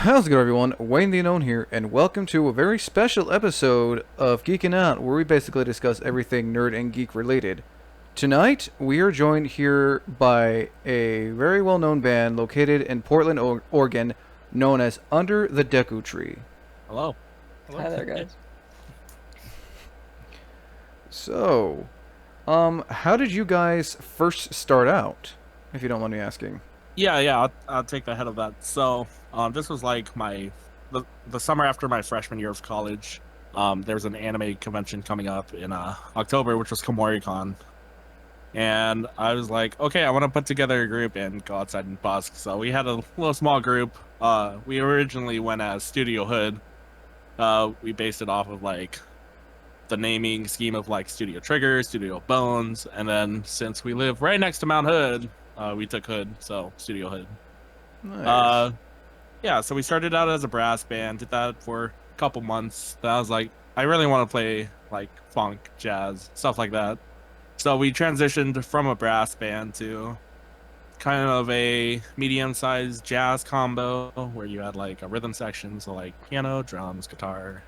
How's it going, everyone? Wayne the Unknown here, and welcome to a very special episode of Geekin-Out, where we basically discuss everything nerd and geek related. Tonight, we are joined here by a very well-known band located in Portland, Oregon, known as Under the Deku Tree. Hello. Hi there, guys. So, how did you guys first start out, if you don't mind me asking? I'll take the head of that. So, this was like the summer after my freshman year of college. There was an anime convention coming up in October, which was KomoriCon. And I was like, okay, I want to put together a group and go outside and busk. So we had a little small group. We originally went as Studio Hood. We based it off of like the naming scheme of like Studio Trigger, Studio Bones, and then since we live right next to Mount Hood, we took Hood, so Studio Hood. Nice. So we started out as a brass band, did that for a couple months. Then I was like, I really want to play like funk, jazz, stuff like that. So we transitioned from a brass band to kind of a medium-sized jazz combo where you had like a rhythm section, so like piano, drums, guitar,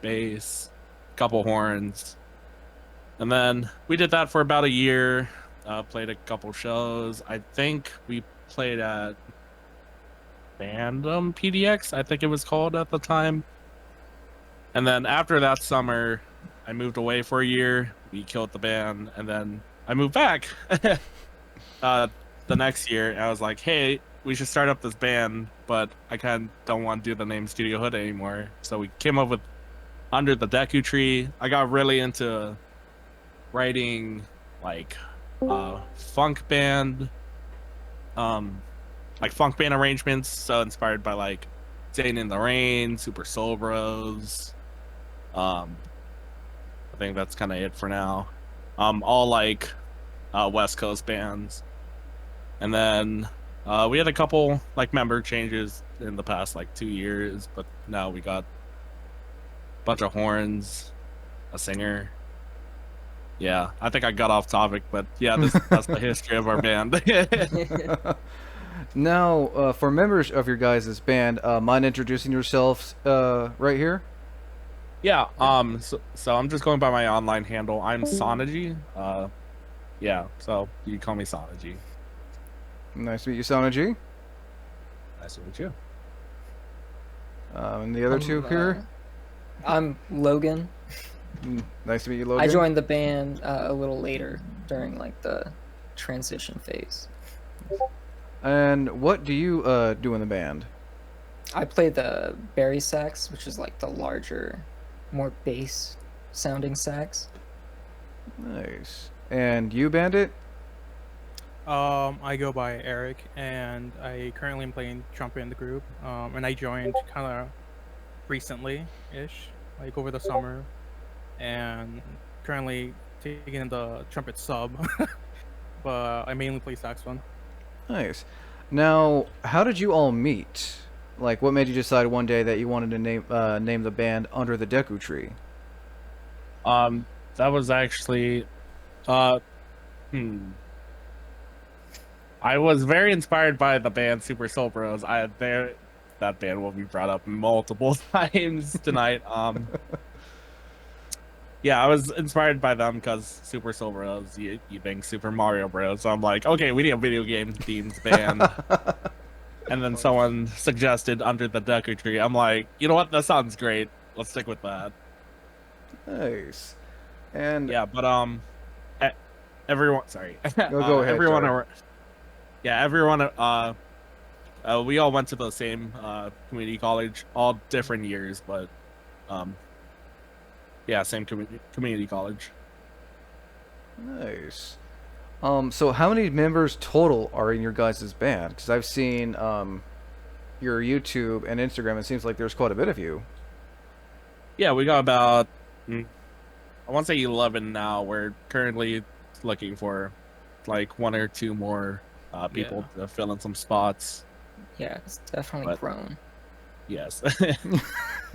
bass, couple horns. And then we did that for about a year, played a couple shows. I think we played at Fandom PDX, I think it was called at the time. And then after that summer, I moved away for a year. We killed the band, and then I moved back the next year. And I was like, hey, we should start up this band, but I kind of don't want to do the name Studio Hood anymore. So we came up with Under the Deku Tree. I got really into writing like funk band arrangements, so inspired by like Satan in the Rain, Super Soul Bros. I think that's kind of it for now. All like West Coast bands. And then we had a couple like member changes in the past like 2 years, but now we got a bunch of horns, a singer. Yeah, I think I got off topic, but yeah, that's the history of our band. Now, for members of your guys' band, mind introducing yourselves right here? Yeah, so I'm just going by my online handle. I'm Sonagy. Yeah, so you can call me Sonagy. Nice to meet you, Sonagy. Nice to meet you. And the other two here? I'm Logan. Nice to meet you, Logan. I joined the band a little later during like the transition phase. And what do you do in the band? I play the Barry sax, which is like the larger, more bass sounding sax. Nice. And you, Bandit? I go by Eric, and I currently am playing trumpet in the group. And I joined kind of recently-ish, like over the summer, and currently taking the trumpet sub, but I mainly play saxophone. Nice. Now, how did you all meet? Like, what made you decide one day that you wanted to name the band Under the Deku Tree? That was actually, I was very inspired by the band Super Soul Bros. That band will be brought up multiple times tonight. Yeah, I was inspired by them because Super Soul Bros. You think Super Mario Bros. So I'm like, okay, we need a video game themed band. And then someone suggested Under the Deku Tree. I'm like, you know what? That sounds great. Let's stick with that. Nice. And yeah, but everyone, sorry. go ahead. Everyone, sorry. everyone. We all went to the same community college, all different years, but yeah, same community college. Nice. So how many members total are in your guys' band? Because I've seen your YouTube and Instagram. It seems like there's quite a bit of you. Yeah, we got about, I want to say 11 now. We're currently looking for like 1 or 2 more people to fill in some spots. Yeah, it's definitely grown. Yes.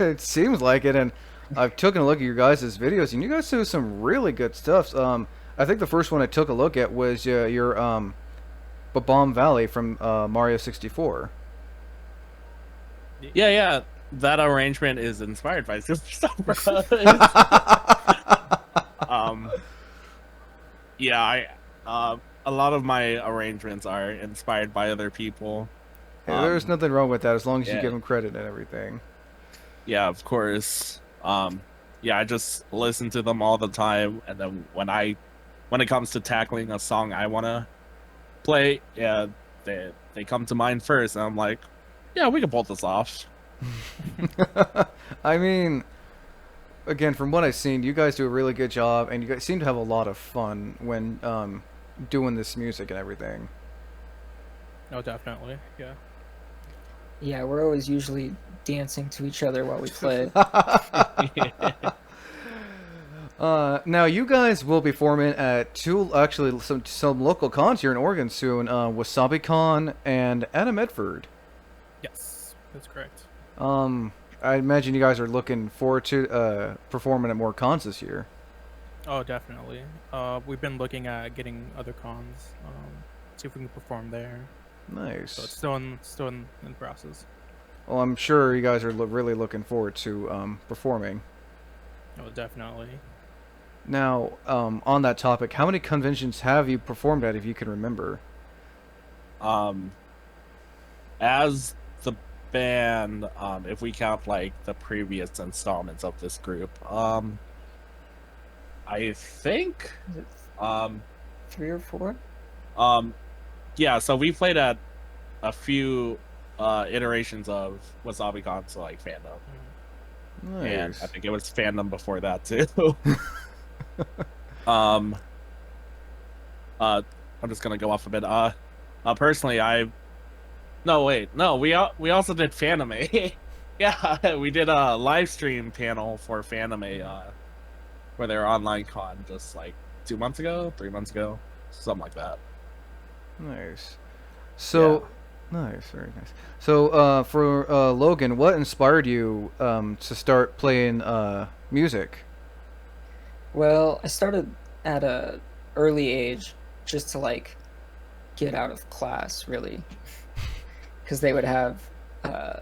It seems like it, and I've taken a look at your guys' videos, and you guys do some really good stuff. I think the first one I took a look at was your Bomb Valley from Mario 64. Yeah. That arrangement is inspired by Super Star Bros. um, yeah, a lot of my arrangements are inspired by other people. Hey, there's nothing wrong with that as long as you Yeah, give them credit and everything. yeah, of course. Yeah, I just listen to them all the time, and then when it comes to tackling a song I want to play, yeah, they come to mind first, and I'm like, yeah, we can pull this off. I mean, again, from what I've seen, you guys do a really good job, and you guys seem to have a lot of fun when doing this music and everything. Oh, definitely. Yeah. Yeah, we're always usually dancing to each other while we play. Now you guys will be forming at actually some local cons here in Oregon soon. Wasabi Con and Adam Medford. Yes, that's correct. I imagine you guys are looking forward to performing at more cons this year. Oh, definitely. We've been looking at getting other cons. See if we can perform there. So it's Nice. still in process. Well, I'm sure you guys are really looking forward to performing. Oh, definitely. Now, on that topic, how many conventions have you performed at, if you can remember? Um, as the band, if we count like the previous installments of this group, I think, Is it um, 3 or 4? um, yeah. So we played at a few iterations of WasabiCon, so like fandom, and I Nice. think it was fandom before that too. um, I'm just gonna go off a bit. Personally, no wait, no, we also did Fanime. Yeah, we did a live stream panel for Fanime, for their online con just like 2 months ago, 3 months ago, something like that. Nice. So, nice, very nice. So, for Logan, what inspired you to start playing music? Well, I started at a early age just to like get out of class, really, because they would have uh,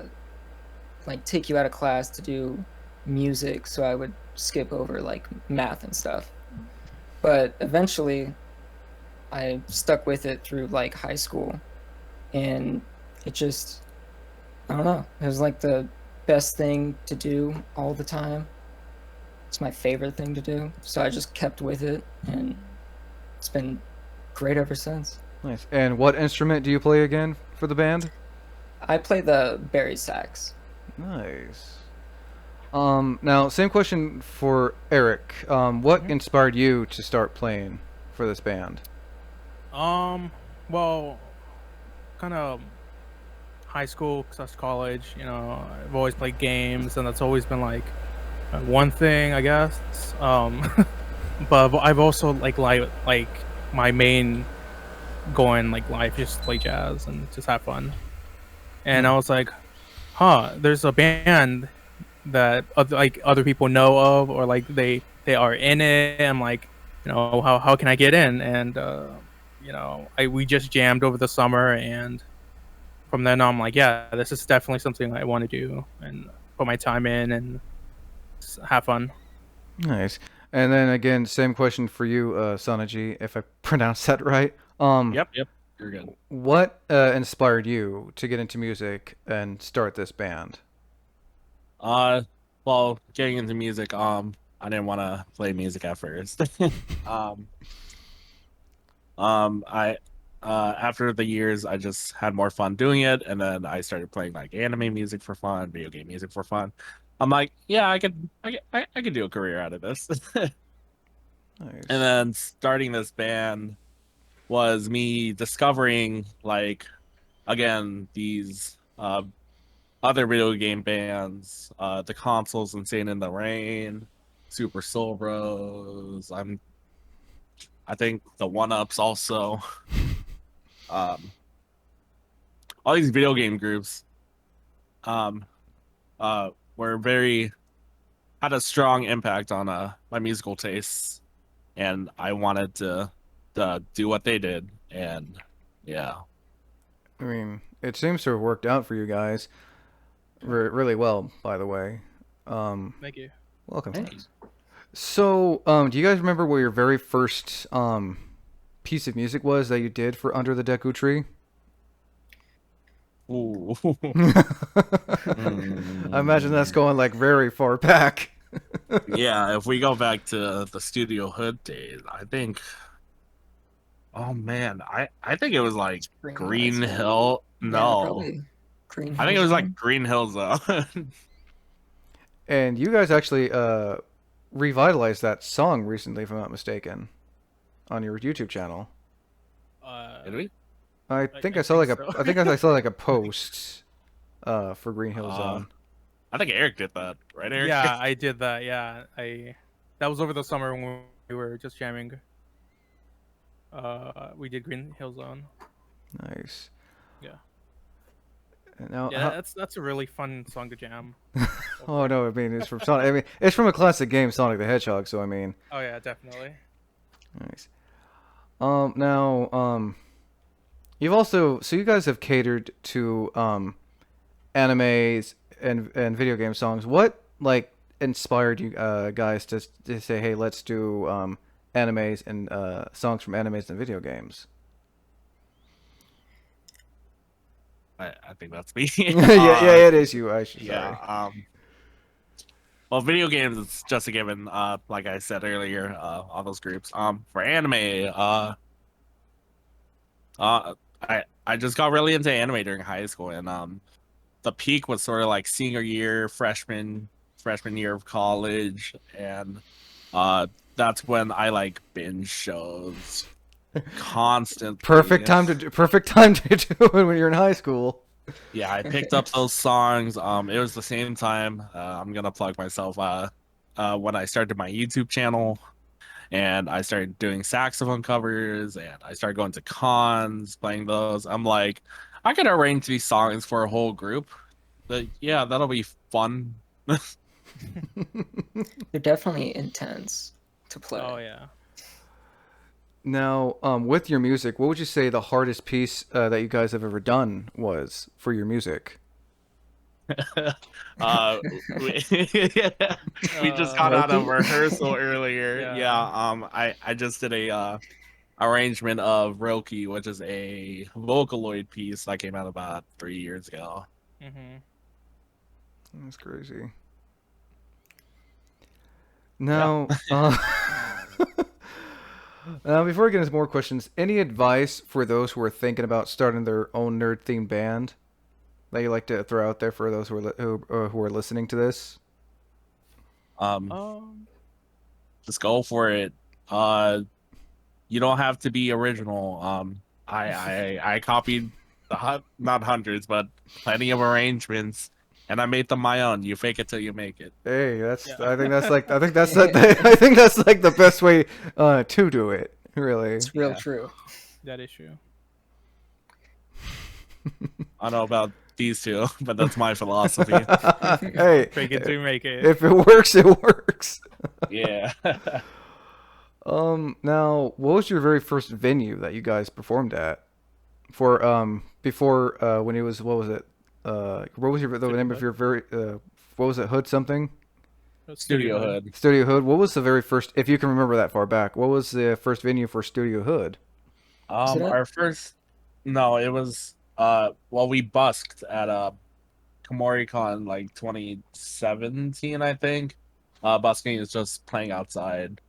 like take you out of class to do music, so I would skip over like math and stuff. But eventually, I stuck with it through like high school, and it just I don't know. It was like the best thing to do all the time. It's my favorite thing to do, so I just kept with it, and it's been great ever since. Nice. And what instrument do you play again for the band? I play the Barry sax. Nice. Now, same question for Eric. What Mhm. inspired you to start playing for this band? Well, kind of high school plus college. I've always played games, and that's always been like one thing, I guess. But I've also like my main goal in like life is just to play jazz and just have fun. And I was like, huh, there's a band that other people know of, or like they are in it. I'm like, how can I get in? And we just jammed over the summer, and from then on, I'm like, yeah, this is definitely something I want to do and put my time in and just have fun. Nice. And then again, same question for you, Sanaji, if I pronounced that right. Yep, you're good. What inspired you to get into music and start this band? Uh, well, getting into music, I didn't want to play music at first. um, I after the years, I just had more fun doing it, and then I started playing like anime music for fun, video game music for fun. I'm like, yeah, I could do a career out of this. And Nice. then starting this band was me discovering like again these other video game bands, the consoles, Insane in the Rain, Super Soul Bros. I think the One Ups also. Um, all these video game groups um were very had a strong impact on my musical tastes, and I wanted to do what they did, and yeah. I mean, it seems to have worked out for you guys. really well, by the way. Thank you. Welcome. Thanks. So, do you guys remember what your very first piece of music was that you did for Under the Deku Tree? Ooh. I imagine that's going like very far back. Yeah, if we go back to the Studio Hood days, I think. Oh man, I think it was like Green Lights, Hill. yeah, No, probably Green I think it Hill was like Zone. Green Hill Zone. And you guys actually revitalized that song recently, if I'm not mistaken, on your YouTube channel. Did we? I think I saw think like so. I think I saw like a post for Green Hill Zone. I think Eric did that, right, Eric? Yeah, I did that. Yeah, that was over the summer when we were just jamming. We did Green Hill Zone. Nice. Yeah. And now, Yeah, that's a really fun song to jam. oh no, I mean it's from Sonic. I mean it's from a classic game, Sonic the Hedgehog. So I mean, Oh yeah, definitely. nice. Now, you've also you guys have catered to animes and video game songs. What like inspired you guys to say, hey, let's do animes and songs from animes and video games? I think that's me. Yeah, it is you. I should. Yeah. Sorry. Well, video games it's just a given. Like I said earlier, all those groups. For anime, I just got really into anime during high school, and the peak was sort of like senior year, freshman year of college, and that's when I like binge shows constantly. Perfect time to do it when you're in high school. Yeah, I picked up those songs. It was the same time. I'm gonna plug myself. When I started my YouTube channel, and I started doing saxophone covers, and I started going to cons, playing those. I'm like, I could arrange these songs for a whole group. But yeah, that'll be fun. They're definitely intense to play. Oh yeah. Now, with your music, what would you say the hardest piece that you guys have ever done was for your music? We, we just got out of rehearsal earlier. Yeah. Yeah. I just did a arrangement of Roki, which is a Vocaloid piece that came out about 3 years ago. Mhm. That's crazy. Now, now, before we get into more questions, any advice for those who are thinking about starting their own nerd-themed band that you like to throw out there for those who are listening to this? Just go for it. You don't have to be original. I copied not hundreds, but plenty of arrangements, and I made them my own. You fake it till you make it. Hey, that's Yeah. I think that's like I think that's like the best way to do it. Really. It's real Yeah. true. That is true. I don't know about these two, but that's my philosophy. Hey, Fake it to make it. if it works, it works. Yeah. Now, what was your very first venue that you guys performed at? For before when it was, what was it? What was the name of your very what was it? Hood something? Studio Hood. Studio Hood. What was the very first, if you can remember that far back? What was the first venue for Studio Hood? Our first, no, it was well, we busked at KomoriCon like 2017, I think. Busking is just playing outside.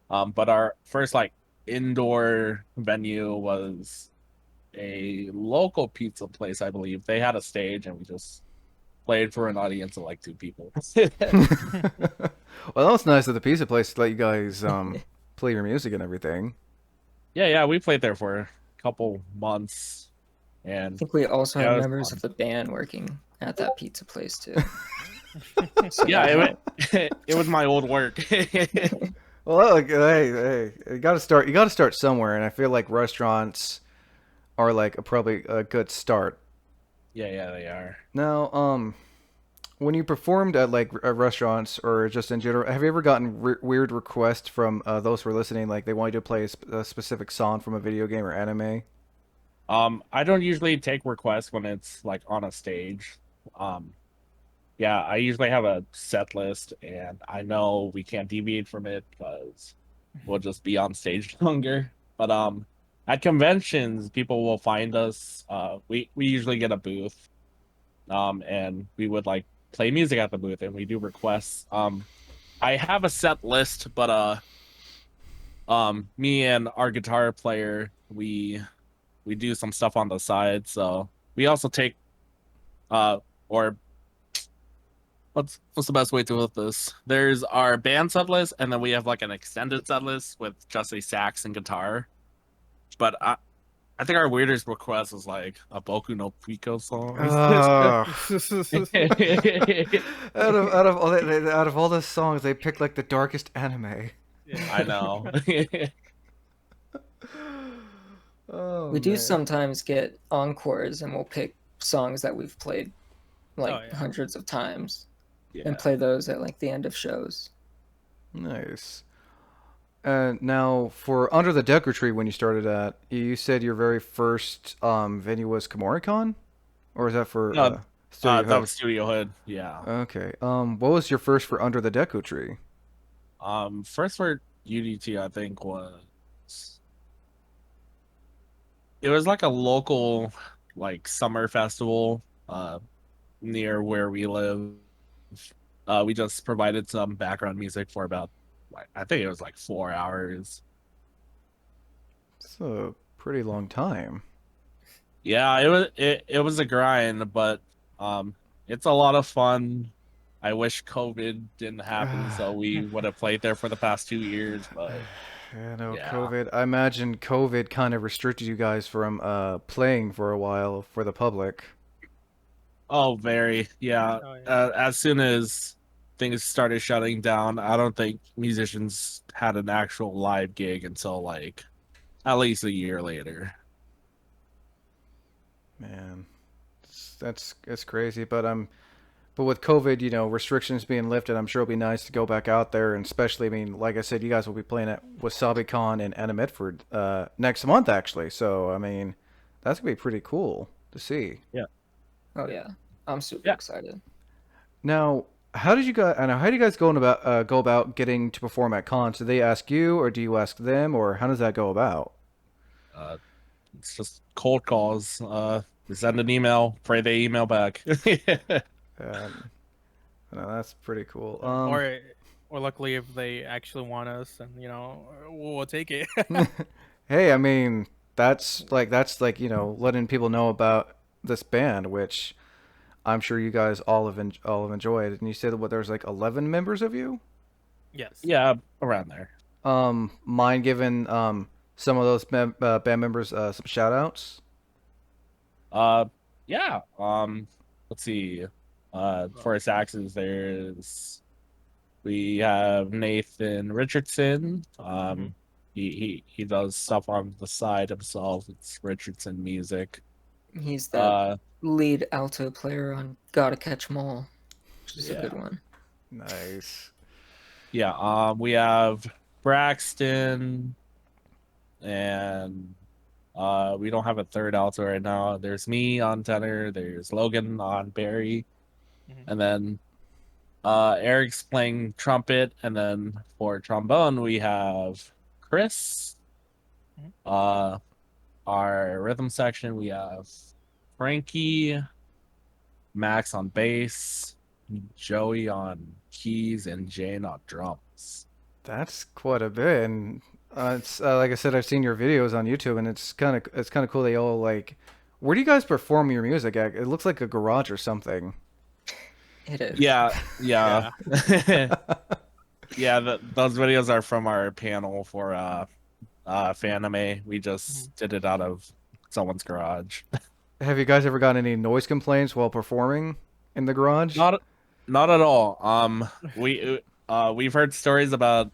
But our first like indoor venue was a local pizza place, I believe. They had a stage, and we just played for an audience of like 2 people. Well, that was nice of the pizza place to let you guys play your music and everything. Yeah, we played there for a couple months, I and think we also Yeah, it had was members fun. of the band working at that pizza place too. yeah, it was my old work. Well, like, hey, you got to start. You got to start somewhere, and I feel like restaurants are like probably a good start. Yeah, they are. Now, when you performed at like restaurants or just in general, have you ever gotten weird requests from those who are listening, like they want you to play a specific song from a video game or anime? I don't usually take requests when it's like on a stage. yeah, I usually have a set list, and I know we can't deviate from it because we'll just be on stage longer. But at conventions, people will find us. We usually get a booth, and we would like play music at the booth, and we do requests. I have a set list, but me and our guitar player, we do some stuff on the side. So we also take or what's the best way to put this? There's our band set list, and then we have like an extended set list with just a sax and guitar. But I think our weirdest request was like a Boku no Pico song. Ugh. Out of all the songs, they picked like the darkest anime. I know. Oh, We do man. sometimes get encores, and we'll pick songs that we've played like Oh, yeah. hundreds of times Yeah. and play those at like the end of shows. Nice. Now, for Under the Deku Tree, when you started at, you said your very first venue was Komoricon? Or is that for No, Studio that Hood? was Studio Hood. Yeah. Okay. What was your first for Under the Deku Tree? First for UDT, I think it was like a local like summer festival near where we live. We just provided some background music for about like I think it was like 4 hours. It's a pretty long time. Yeah, it was a grind, but it's a lot of fun. I wish COVID didn't happen, so we would have played there for the past 2 years. But Yeah, no, yeah, COVID. I imagine COVID kind of restricted you guys from playing for a while for the public. oh, very yeah. Oh, yeah. As soon as things started shutting down, I don't think musicians had an actual live gig until like at least a year later. Man, it's crazy, but with COVID, restrictions being lifted, I'm sure it'll be nice to go back out there, and especially, I mean, like I said, you guys will be playing at WasabiCon in Anna Medford next month, actually. So, I mean, that's gonna be pretty cool to see. Yeah, Oh yeah, I'm super yeah. excited. Now, how do you guys go about getting to perform at cons? Do they ask you, or do you ask them, or how does that go about? Uh, it's just cold calls. Send an email, pray they email back. Um, no, that's pretty cool. Or luckily, if they actually want us, and we'll take it. Hey, I mean, that's like letting people know about this band, which I'm sure you guys all have enjoyed. And you said what there's like 11 members of you. Yes. Yeah, around there. Mind giving some of those band members some shout outs? Uh, yeah. Let's see. For saxes, we have Nathan Richardson. He does stuff on the side himself. It's Richardson music. He's the Uh, lead alto player on Gotta Catch 'Em All, which is a yeah, good one. Nice. yeah. We have Braxton, and we don't have a third alto right now. There's me on tenor. There's Logan on Barry, Mhm. and then Eric's playing trumpet, and then for trombone we have Chris. Mhm. Our rhythm section we have Frankie, Max on bass, Joey on keys, and Jane on drums. That's quite a bit, and it's like I said, I've seen your videos on YouTube, and it's kind of cool. They all like, where do you guys perform your music at? It looks like a garage or something. It is. Yeah, yeah, yeah. Those videos are from our panel for Fanime. We just did it out of someone's garage. Have you guys ever gotten any noise complaints while performing in the garage? Not at all. We've heard stories about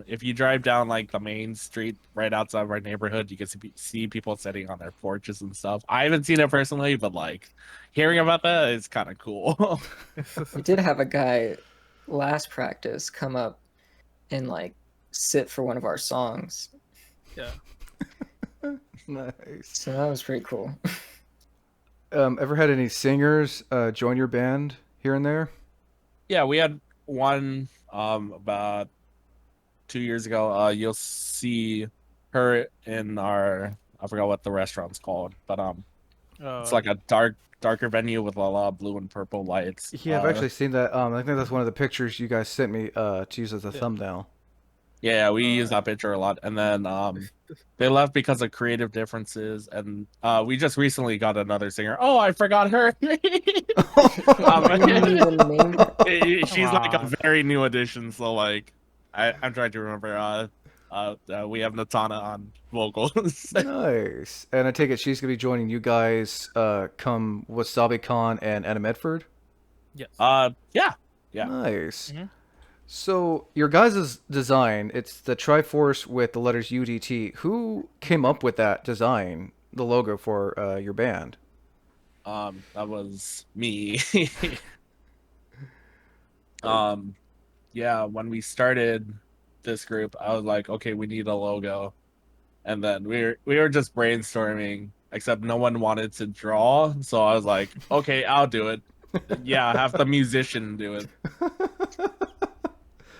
if you drive down like the main street right outside of our neighborhood, you can see people sitting on their porches and stuff. I haven't seen it personally, but like hearing about that is kind of cool. We did have a guy last practice come up and like sit for one of our songs, Yeah. Nice. so that was pretty cool. Ever had any singers join your band here and there? Yeah, we had one about 2 years ago. You'll see her in our, I forgot what the restaurant's called, but it's like a darker venue with a lot of blue and purple lights. Yeah, I've actually seen that. I think that's one of the pictures you guys sent me to use as a thumbnail. Yeah, we use that picture a lot. And then they left because of creative differences, and we just recently got another singer. Oh, I forgot her. You didn't even name her. She's like a on. very new addition, so like I'm trying to remember. We have Natana on vocals. Nice. And I take it she's gonna be joining you guys come WasabiCon and Anna Medford? Yes. Yeah. Nice. Mhm. So your guys' design, it's the Triforce with the letters UDT. Who came up with that design, the logo for your band? That was me. Yeah, when we started this group, I was like, okay, we need a logo. And then we were just brainstorming, except no one wanted to draw. So I was like, okay, I'll do it. Yeah, have the musician do it.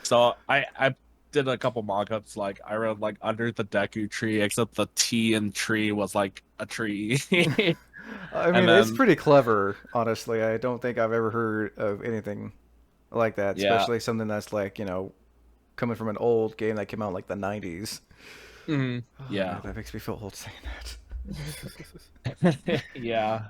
So I did a couple mock-ups. Like I wrote like Under the Deku Tree, except the T in tree was like a tree. I mean, it's pretty clever, honestly. I don't think I've ever heard of anything like that, Yeah. especially something that's like, coming from an old game that came out in like the 90s. Mhm. Oh, Yeah. man, that makes me feel old saying that. Yeah.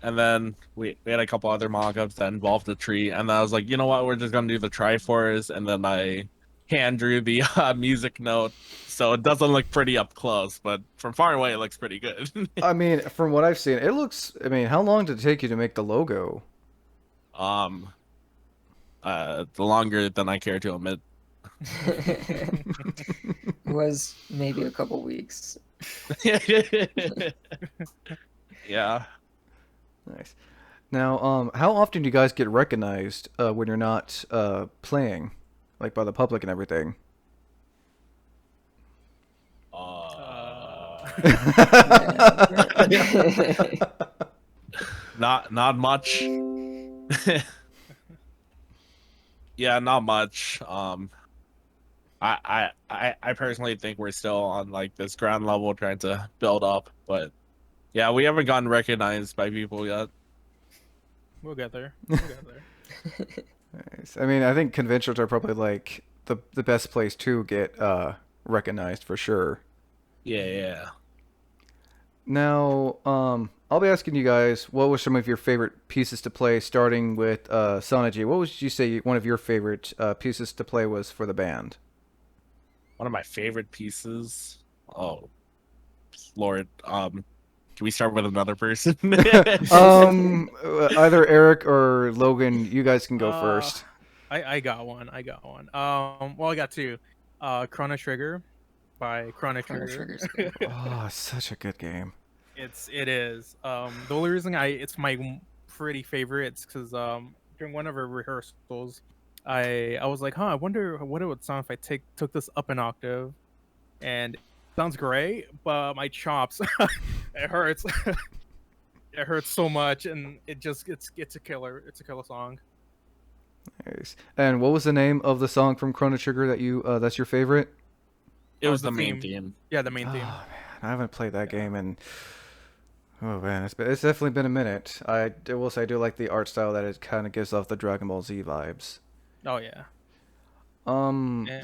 And then we had a couple other mock-ups that involved the tree, and then I was like, you know what, we're just gonna do the Triforce, and then I hand drew the music note, so it doesn't look pretty up close, but from far away it looks pretty good. I mean, from what I've seen, it looks. I mean, how long did it take you to make the logo? um, the longer than I care to admit. It was maybe a couple weeks. Yeah. Nice. Now, how often do you guys get recognized when you're not playing, like by the public and everything? Not much. Yeah, not much. I personally think we're still on like this ground level trying to build up, but yeah, we haven't gotten recognized by people yet. We'll get there. We'll get there. Nice. I mean, I think conventions are probably like the best place to get recognized for sure. Yeah. Now, I'll be asking you guys, what were some of your favorite pieces to play, starting with Sanaji. What would you say one of your favorite pieces to play was for the band? One of my favorite pieces. Oh, Lord. Can we start with another person? Either Eric or Logan, you guys can go first. I got one. Well, I got two. Chrono Trigger by Chrono Trigger. Oh, such a good game. It is. The only reason it's my pretty favorite, it's because during one of our rehearsals, I was like, I wonder what it would sound if I took this up an octave, and it sounds great, but my chops, it hurts. It hurts so much, and it's a killer. It's a killer song. Nice. And what was the name of the song from Chrono Trigger that you that's your favorite? It was the the main theme. theme. Yeah, the main Oh theme. man, I haven't played that game in. Oh man, it's definitely been a minute. I will say I do like the art style that it kind of gives off the Dragon Ball Z vibes. Oh yeah. Yeah.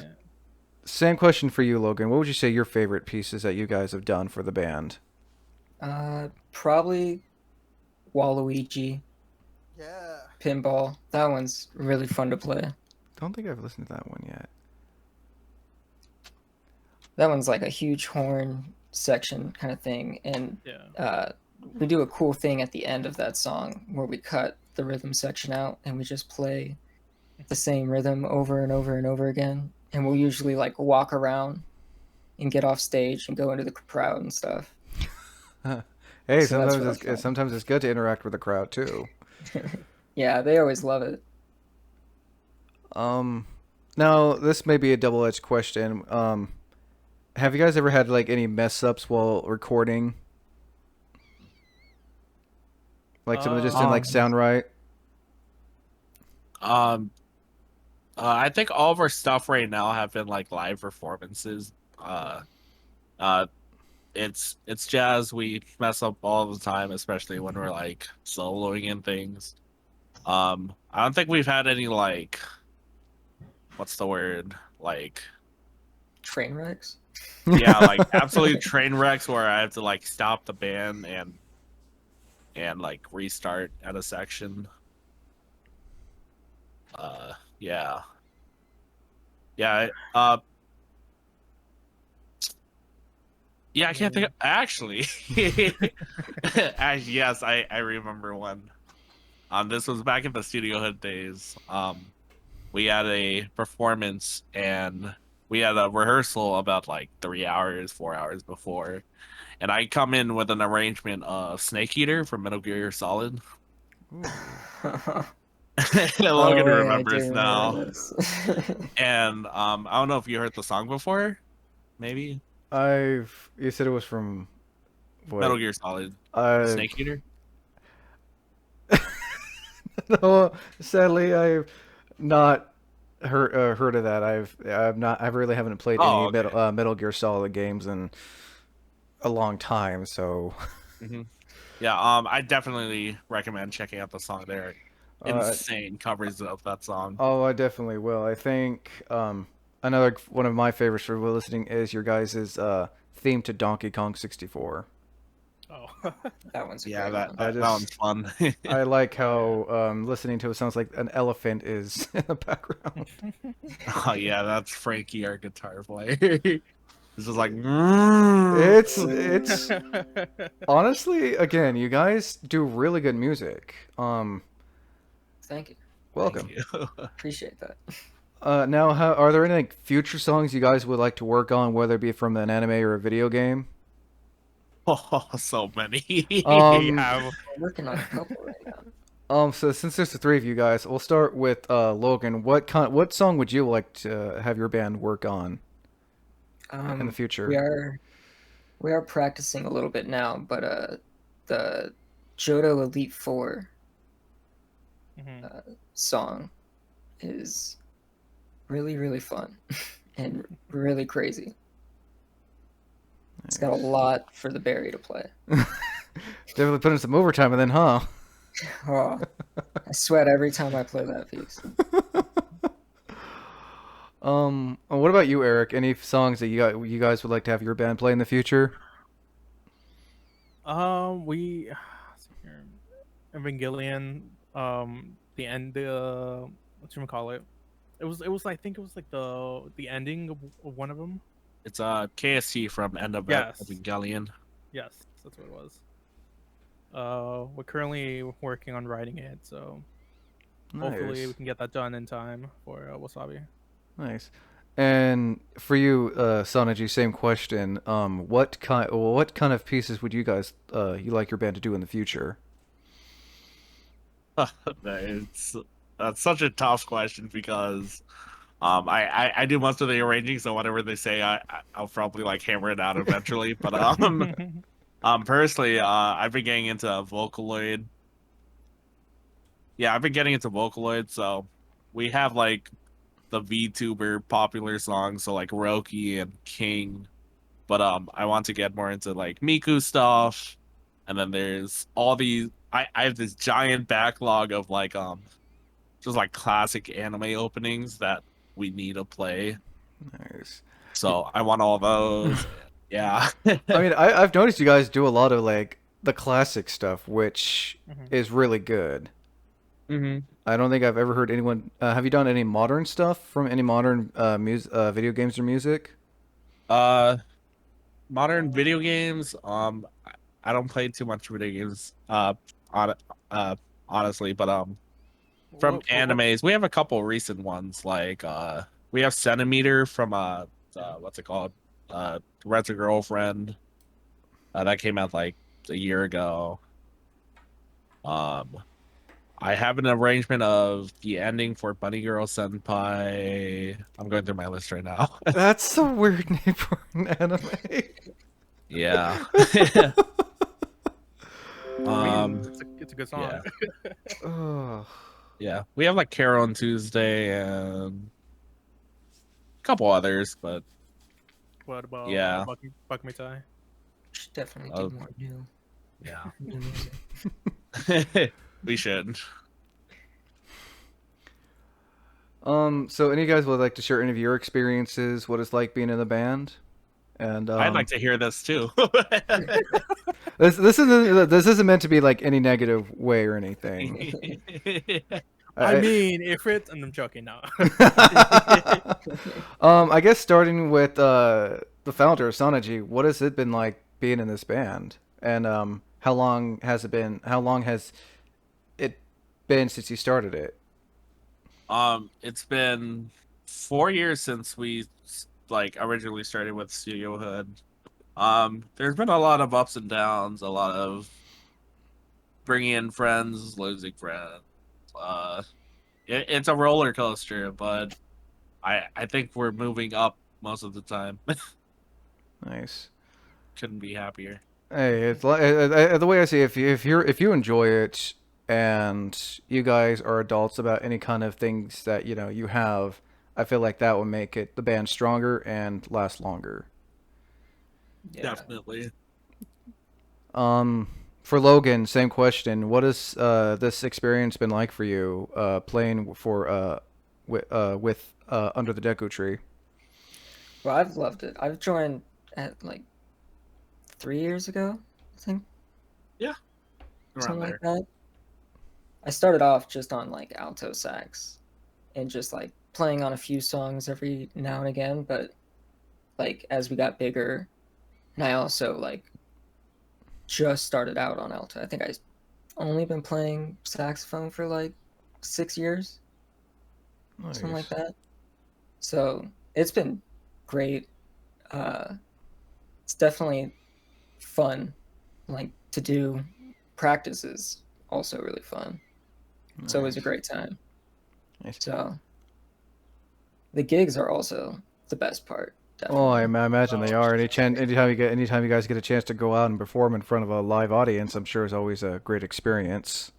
Same question for you, Logan. What would you say your favorite pieces that you guys have done for the band? Probably Waluigi, Yeah. Pinball. That one's really fun to play. Don't think I've listened to that one yet. That one's like a huge horn section kind of thing, and Yeah. we do a cool thing at the end of that song where we cut the rhythm section out and we just play the same rhythm over and over and over again. And we'll usually like walk around and get off stage and go into the crowd and stuff. Hey, So that's really fun. sometimes it's good to interact with the crowd too. Yeah, they always love it. Now this may be a double-edged question. Have you guys ever had like any mess ups while recording? Like something that just didn't like sound right? Um, I think all of our stuff right now have been like live performances. Uh, it's jazz. We mess up all the time, especially when we're like soloing in things. I don't think we've had any like what's the word like Train wrecks. yeah like absolute train wrecks where I have to like stop the band and like restart at a section. Yeah, yeah. Yeah, I can't think of, actually. Actually, yes, I remember one. This was back in the Studio Hood days. We had a performance and we had a rehearsal about like 3 hours, 4 hours before. And I come in with an arrangement of Snake Eater from Metal Gear Solid. Oh Logan wait, I do remembers now. remember this. And I don't know if you heard the song before. Maybe You said it was from Metal what? Gear Solid. I Snake Eater. no, sadly, I've not heard of that. I really haven't played Oh, any okay. Metal Gear Solid games in a long time. So, Hmm. Yeah, I definitely recommend checking out the song. They're uh, insane covers of that song. oh, I definitely will. I think another one of my favorites for listening is your guys' theme to Donkey Kong 64. Oh. That one's a Yeah, great that one. I that, that one's just fun. I like Oh yeah. how listening to it sounds like an elephant is in the background. Oh yeah, that's Frankie, our guitar player. It's just like It's honestly, again, you guys do really good music. Thank you. thank Welcome. you. Appreciate that. Now, are there any like, future songs you guys would like to work on, whether it be from an anime or a video game? Oh, so many. We Um, have. I'm working on a couple right now. so since there's the three of you guys, we'll start with Logan. What song would you like to have your band work on in the Um, we future? are we are practicing a little bit now, but the Johto Elite Four Mhm. song is really fun and really crazy. It's got a lot for the Barry to play. Definitely put in some overtime, and then, huh? Oh, I sweat every time I play that piece. What about you, Eric? Any songs that you guys would like to have your band play in the future? We let's see here. Evangelion. The end. What you call it? It was. I think it was like the ending of one of them. It's KST from End of Yes. Evangelion. Yes, that's what it was. We're currently working on writing it, so hopefully we Nice, can get that done in time for Wasabi. nice. And for you, Sanaji, same question. What kind of pieces would you guys you like your band to do in the future? It's That's such a tough question because I do most of the arranging, so whatever they say, I'll probably like hammer it out eventually. But personally, I've been getting into Vocaloid. Yeah, I've been getting into Vocaloid, so we have like the VTuber popular songs, so like Roki and King. But I want to get more into like Miku stuff, and then there's all these. I have this giant backlog of like just like classic anime openings that we need to play. Nice. So I want all those. Yeah. I mean, I've noticed you guys do a lot of like the classic stuff, which Mhm. is really good. Hmm. I don't think I've ever heard anyone. Have you done any modern stuff from any modern video games or music? Uh, Modern video games. I don't play too much video games. On honestly, but from What? animes, we have a couple recent ones. Like we have Centimeter from what's it called? Red's a Girlfriend. That came out like a year ago. Um, I have an arrangement of the ending for Bunny Girl Senpai. I'm going through my list right now. That's a weird name for an anime. Yeah. I mean, um, it's a good song. yeah. Ugh. Yeah, we have like Carol on Tuesday and a couple others, but What about yeah, Buck Mitai? Should definitely uh, do more yeah, new music. we should. So any of you guys would like to share any of your experiences, what it's like being in the band? And I'd like to hear this too. this isn't meant to be like any negative way or anything. I mean, if it, and I'm joking now. I guess starting with the founder, Sonaji, what has it been like being in this band? And how long has it been? How long has it been since you started it? It's been 4 years since we like originally started with Studio Hood. There's been a lot of ups and downs, a lot of bringing in friends, losing friends. Uh, it's a roller coaster, but I think we're moving up most of the time. Nice. Couldn't be happier. Hey, it's like the way I see it, if you enjoy it and you guys are adults about any kind of things that you have, I feel like that will make it the band stronger and last longer. Yeah. Definitely. For Logan, same question. What has this experience been like for you playing for with Under the Deku Tree? Well, I've loved it. I've joined at like 3 years ago, I think, Yeah. Around something there. like that. I started off just on like alto sax and just like playing on a few songs every now and again, but like as we got bigger, and I also like just started out on alto. I think I only been playing saxophone for like 6 years, something like Nice. that. So it's been great. Uh, it's definitely fun, like to do. Practice is also really fun. It's always a Nice. great time. Nice. So the gigs are also the best part, Oh, I definitely. imagine they Oh, are. Anytime you guys get a chance to go out and perform in front of a live audience, I'm sure is always a great experience.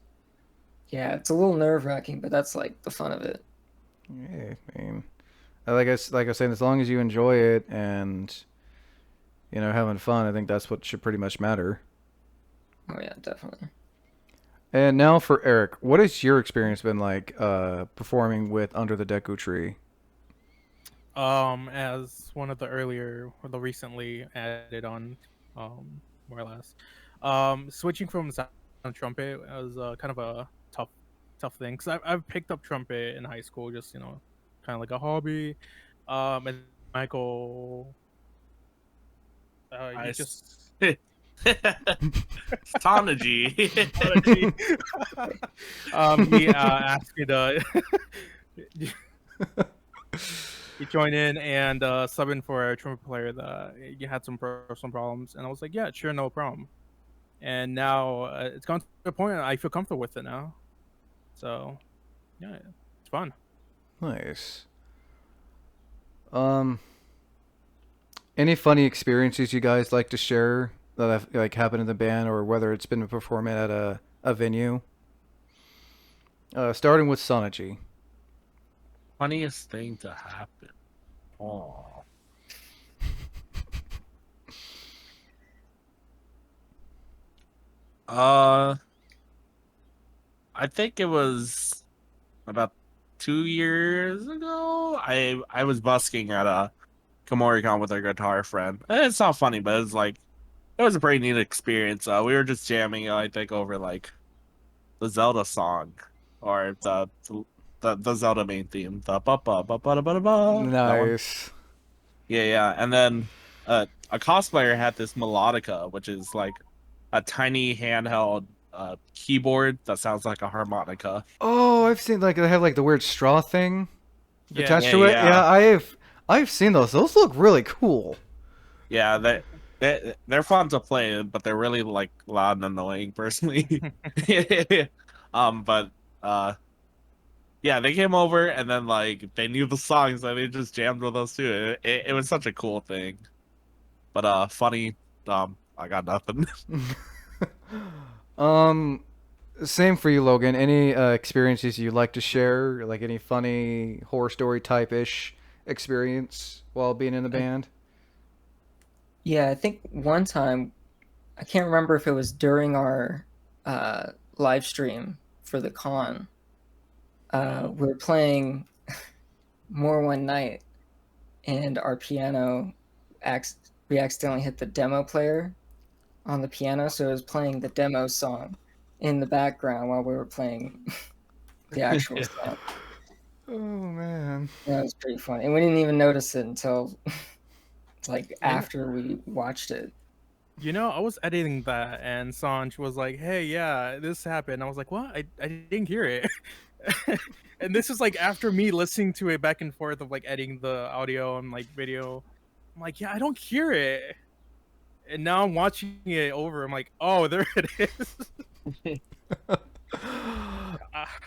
Yeah, it's a little nerve-wracking, but that's like the fun of it. Yeah, I mean, like I was saying, as long as you enjoy it and having fun, I think that's what should pretty much matter. Oh yeah, definitely. And now for Eric, what has your experience been like performing with Under the Deku Tree? As one of the earlier or the recently added on, more or less, switching from sound to trumpet was kind of a tough thing because I've picked up trumpet in high school, just kind of like a hobby. And Michael, I he just Tanaji. he asked me to he joined in and sub in for a trumpet player that you had some personal problems, and I was like, yeah, sure, no problem. And now it's gone to the point I feel comfortable with it now. So yeah, it's fun. Nice. Um, any funny experiences you guys like to share that have like happened in the band, or whether it's been a performance at a venue? Starting with Sonaji. Funniest thing to happen. Oh. Uh, I think it was about 2 years ago. I was busking at a Komoricon with a guitar friend. It's not funny, but it's like it was a pretty neat experience. We were just jamming, I think, over like the Zelda song or the Zelda main theme, the ba ba ba ba ba ba ba. That one. Nice. Yeah, yeah. And then a cosplayer had this melodica, which is like a tiny handheld keyboard that sounds like a harmonica. Oh, I've seen like they have like the weird straw thing Yeah, attached Yeah, to it. yeah, Yeah, I've seen those. Those look really cool. yeah. They're fun to play, but they're really like loud and annoying, personally. But yeah, they came over and then like they knew the songs and they just jammed with us too. It was such a cool thing. But funny. I got nothing. um, Same for you, Logan. Any experiences you'd like to share, like any funny horror story type ish experience while being in the band? Yeah, I think one time, I can't remember if it was during our live stream for the con. We were playing More One Night, and our piano, we accidentally hit the demo player on the piano, so it was playing the demo song in the background while we were playing the actual song. Oh man. That was pretty funny, and we didn't even notice it until like after we watched it. You know, I was editing that, and Sanj was like, "Hey, yeah, this happened." I was like, "What? I didn't hear it." And this is like after me listening to it back and forth of like editing the audio and like video. I'm like, "Yeah, I don't hear it." And now I'm watching it over. I'm like, "Oh, there it is." Ah,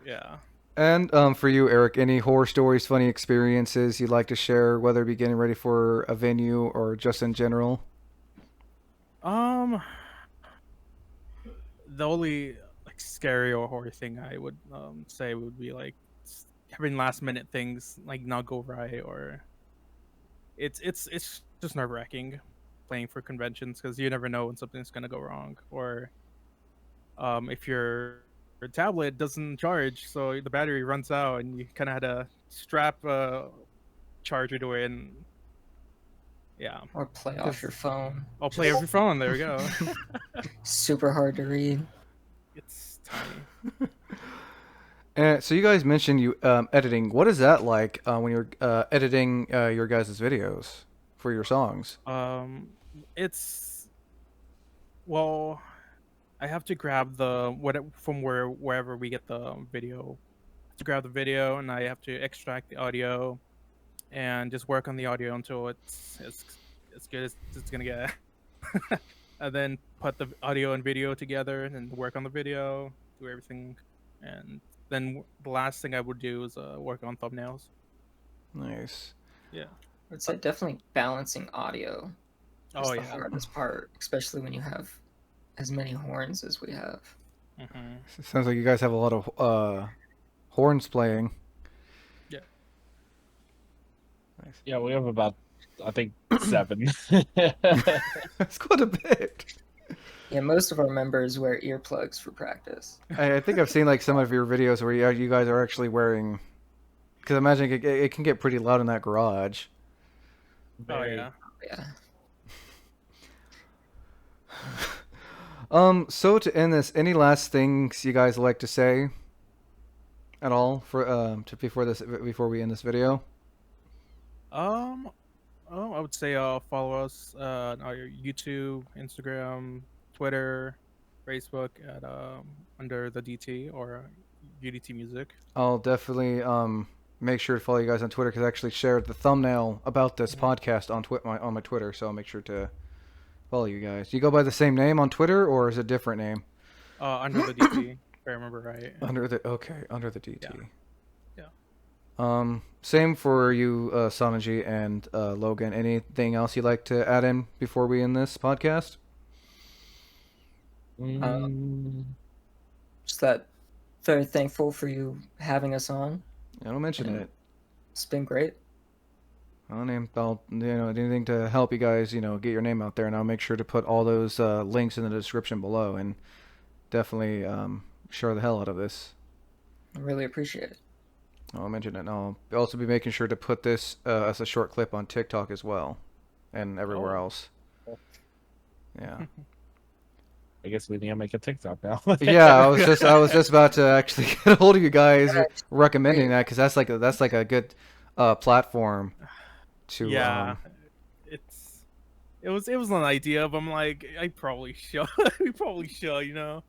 yeah. And for you, Eric, any horror stories, funny experiences you'd like to share, whether it be getting ready for a venue or just in general? Um, the only like scary or horror thing I would say would be like having last minute things like not go right, or it's just nerve wracking playing for conventions because you never know when something's gonna go wrong, or if your tablet doesn't charge, so the battery runs out, and you kind of had to strap a charger to it, and yeah, Or play off your phone. I'll play off your phone. There we go. Super hard to read. It's tiny. And so you guys mentioned you editing. What is that like when you're editing your guys' videos for your songs? It's well, I have to grab the from wherever we get the video. I have to grab the video, and I have to extract the audio, and just work on the audio until it's as good as it's gonna get. And then put the audio and video together, and then work on the video, do everything, and then the last thing I would do is work on thumbnails. Nice. Yeah. I'd say definitely balancing audio is Oh the yeah. hardest part, especially when you have as many horns as we have. Sounds like you guys have a lot of horns playing. Yeah. Nice. Yeah, we have about, I think, 7. That's quite a bit. Yeah, most of our members wear earplugs for practice. I think I've seen like some of your videos where you guys are actually wearing, because I imagine it can get pretty loud in that garage. Oh yeah. Yeah. So to end this, any last things you guys like to say at all for before we end this video? Oh, I would say follow us on our YouTube, Instagram, Twitter, Facebook at Under The DT or UDT Music. I'll definitely make sure to follow you guys on Twitter because I actually shared the thumbnail about this podcast on my Twitter, so I'll make sure to follow you guys. Do you go by the same name on Twitter or is it a different name? Under The DT, if I remember right. Under the DT. Yeah. Same for you, Sanaji and Logan. Anything else you'd like to add in before we end this podcast? Just that very thankful for you having us on. I don't mention it. It's been great. I'll anything to help you guys, get your name out there, and I'll make sure to put all those links in the description below, and definitely share the hell out of this. I really appreciate it. I'll mention it. And I'll also be making sure to put this as a short clip on TikTok as well, and everywhere else. Yeah. I guess we need to make a TikTok now. Yeah, I was just about to actually get a hold of you guys recommending that because that's like a good platform to. Yeah. It was an idea, but I'm like, I probably should. We probably should, You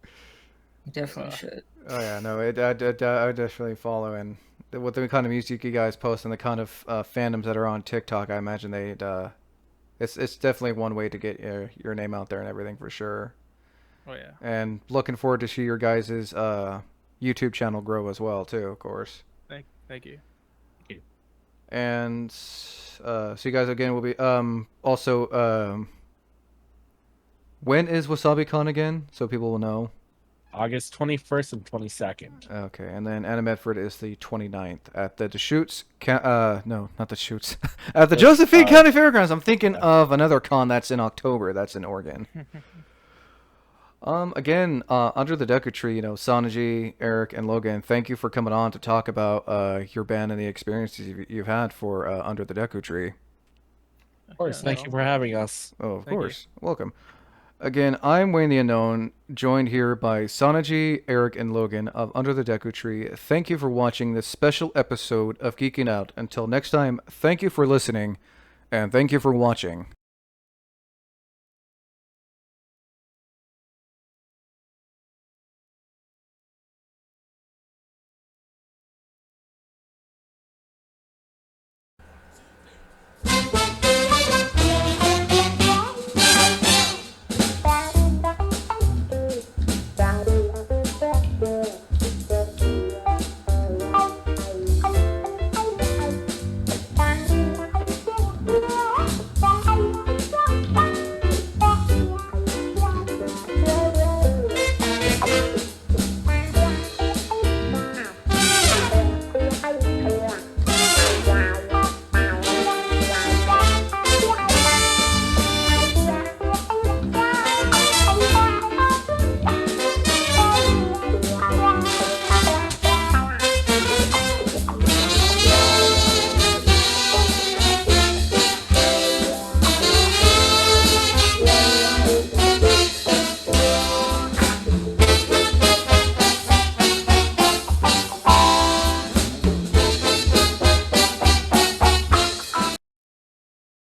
definitely should. Oh yeah, no, I definitely follow, and with the kind of music you guys post and the kind of fandoms that are on TikTok, I imagine it's definitely one way to get your name out there and everything for sure. Oh yeah. And looking forward to see your guys' YouTube channel grow as well too, of course. Thank you. And so you guys again will be also when is WasabiCon again? So people will know. August 21st and 22nd. Okay, and then Anna Medford is the 29th at the Deschutes. No, not the Deschutes. At the Josephine County Fairgrounds. I'm thinking of another con that's in October. That's in Oregon. Again, Under the Deku Tree, Sanaji, Eric, and Logan, thank you for coming on to talk about your band and the experiences you've had for Under the Deku Tree. Of course, thank you for having us. Oh, of Thank you. course. Welcome. Again, I'm Wayne the Unknown, joined here by Sanaji, Eric, and Logan of Under the Deku Tree. Thank you for watching this special episode of Geeking Out. Until next time, thank you for listening, and thank you for watching.